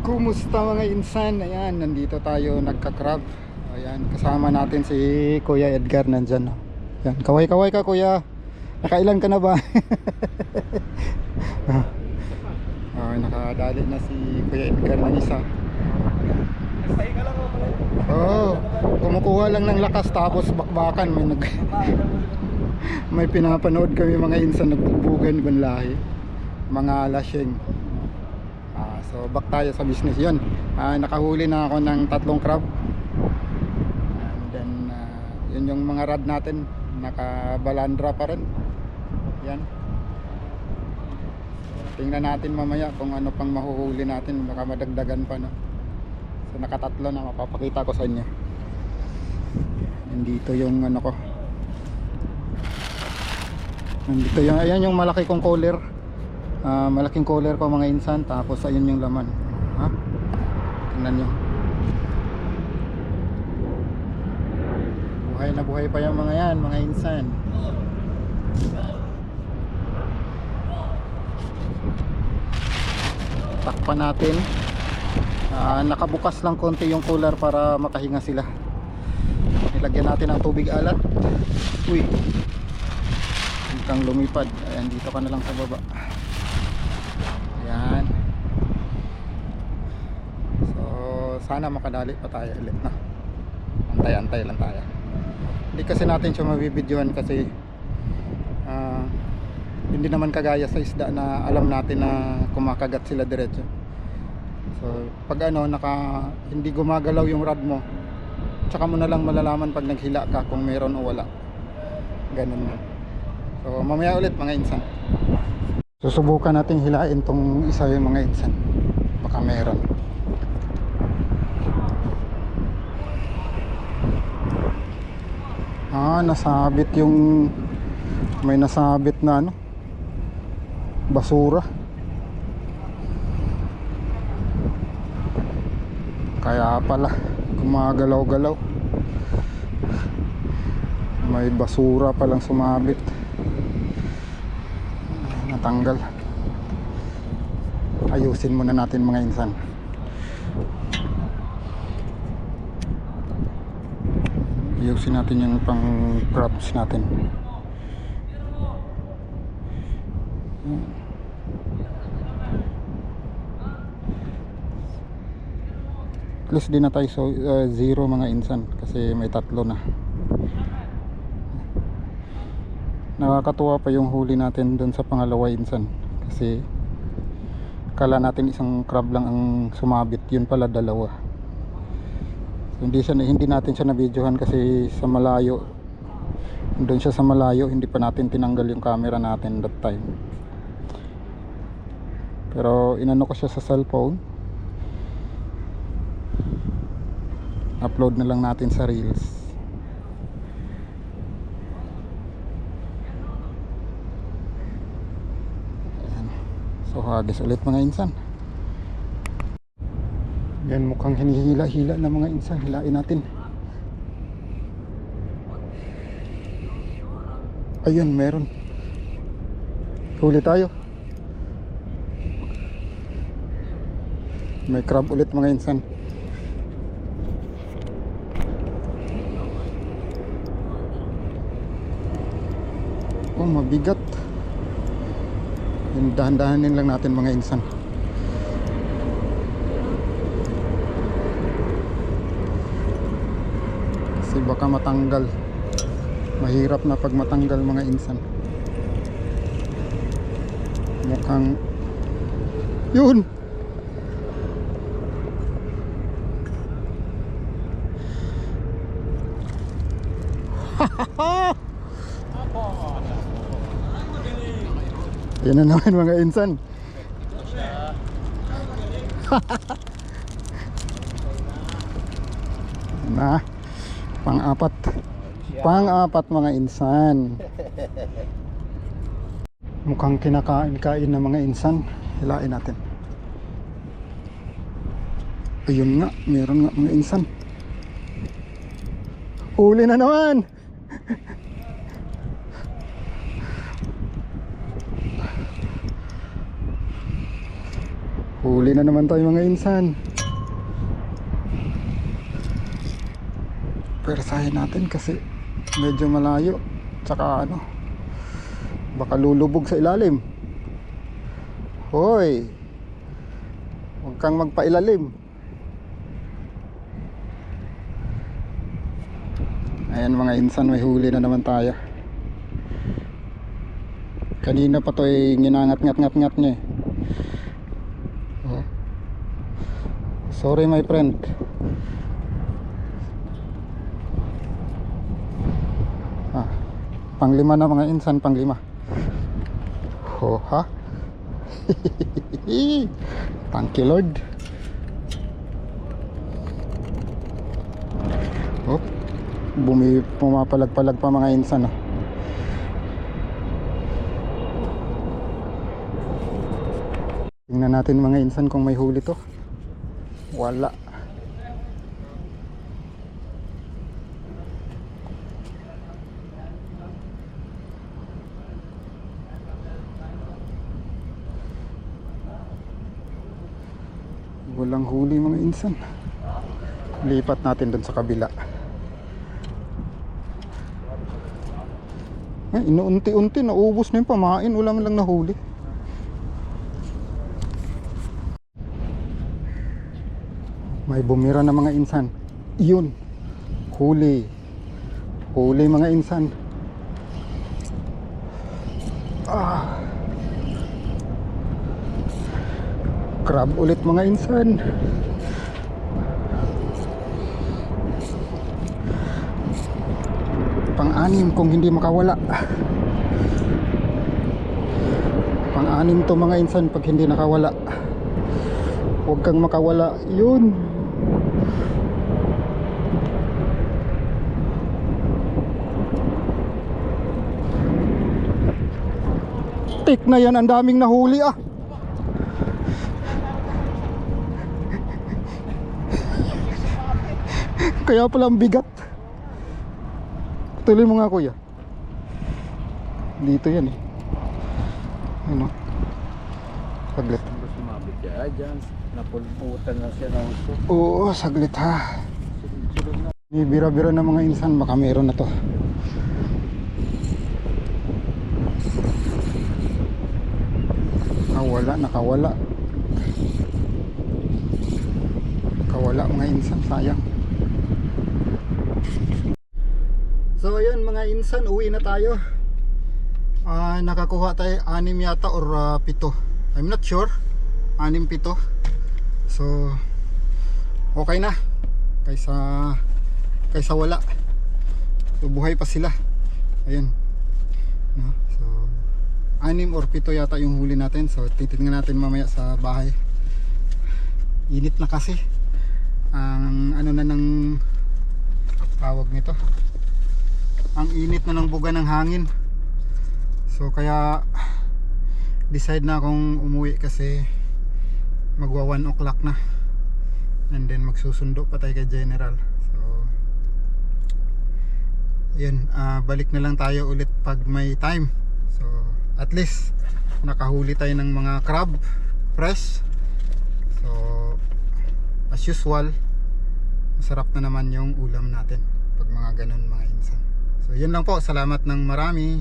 Kumusta mga insan? Ayan, nandito tayo nagka-crab. Ayan, kasama natin si Kuya Edgar nandyan. Ayan, kaway-kaway ka kuya. Nakailan ka na ba? Nakadali na si Kuya Edgar ng isa. Oo, kumukuha lang ng lakas tapos bakbakan. May pinapanood kami mga insan nagbubugan ibang lahi. Mga lasing. So back tayo sa business yun. Nakahuli na ako ng 3 crab. And then yun yung mga rod natin, nakabalandra pa rin. Yan. Tingnan natin mamaya kung ano pang mahuhuli natin, baka madagdagan pa, no? So nakatatlo na, mapapakita ko sa inyo. Nandito yung ano ko. Nandito yung, ayan yung malaki kong cooler. Malaking cooler ko mga insan. Tapos ayun yung laman. Tingnan nyo. Buhay na buhay pa yung mga yan, mga insan. Takpan natin. Nakabukas lang konti yung cooler para makahinga sila. Nilagyan natin ng tubig alat. Uy, hindi kang lumipad. Ayan, dito ka na lang sa baba. Ayan. So sana makadali pa tayo ulit, na antay-antay lang tayo. Hindi kasi natin siya mabibidyohan kasi hindi naman kagaya sa isda na alam natin na kumakagat sila diretso. So pag ano, hindi gumagalaw yung rod mo, tsaka mo na lang malalaman pag naghila ka kung meron o wala. Ganun na. So mamaya ulit mga insan. Susubukan natin hilain tong isa yung mga insan. Baka meron. Nasabit yung, may nasabit na ano, basura. Kaya pala gumagalaw-galaw. May basura palang sumabit. Natanggal. Ayusin muna natin mga insan. Ayusin natin yung pang crabs natin. At least di na tayo zero mga insan kasi may 3 na. Nakakatuwa pa yung huli natin dun sa pangalawa insan kasi kala natin isang crab lang ang sumabit, yun pala 2. So, hindi natin siya na-videohan kasi sa malayo, doon siya sa malayo, hindi pa natin tinanggal yung camera natin that time. Pero inano ko siya sa cellphone, upload na lang natin sa reels. So hagis ulit mga insan. Yan, mukhang hinihila-hila na mga insan. Hilain natin. Ayun, meron. Huli tayo. May crab ulit mga insan. Oh, mabigat. Yung dahan-dahanin lang natin mga insan. Kasi baka matanggal. Mahirap na pag matanggal mga insan. Mukhang yun. Yan na naman mga insan. Na, pang-apat mga insan. Mukhang kinakain-kain na mga insan. Hilain natin. Ayun nga, meron nga mga insan. Huli na naman. huli na naman tayo mga insan. Persahin natin kasi medyo malayo, tsaka ano, baka lulubog sa ilalim. Hoy, huwag kang magpailalim. Ayan mga insan, may huli na naman tayo. Kanina pa to ay ginangat-ngat-ngat-ngat niya. Oh. Sorry my friend. Panglima na mga insan, panglima. Oh ha. Thank you Lord. Oh, pumapalag-palag pa mga insan. Oh. Tingnan natin mga insan kung may huli to. Wala. Walang huli mga insan. Lipat natin dun sa kabila. Ay, inuunti-unti naubos na yung pamain. Wala man lang nahuli. May bumira na mga insan. Yun. Huli. Huli mga insan. Crab ulit mga insan. Pang-anim kung hindi makawala. Pang-anim to mga insan pag hindi nakawala. Huwag kang makawala. Yun. Tik na yan, ang daming nahuli ah. Kaya pala ang bigat. Tuloy mo nga kuya. Dito yan eh. Ano? Saglit. Sumabit siya dyan. Napulputan na siya ng uso. Oo, saglit ha. May bira-bira na mga insan. Baka meron na to. Nakawala, nakawala. Nakawala mga insan, sayang. So ayun mga insan, uwi na tayo. Nakakuha tayo 6 yata or 7. I'm not sure. 6, 7. So okay na. Kaysa wala. So buhay pa sila. Ayun. No? So 6 or 7 yata yung huli natin. So titingnan natin mamaya sa bahay. Init na kasi. Ang ano na ng tawag nito. Ang init na ng buga ng hangin. So kaya decide na akong umuwi kasi magwa 1 o'clock na. And then magsusundo pa tayo kay General. So yun, balik na lang tayo ulit pag may time. So at least nakahuli tayo ng mga crab fresh. So as usual, masarap na naman yung ulam natin pag mga ganun mga insan. So yun lang po, salamat ng marami.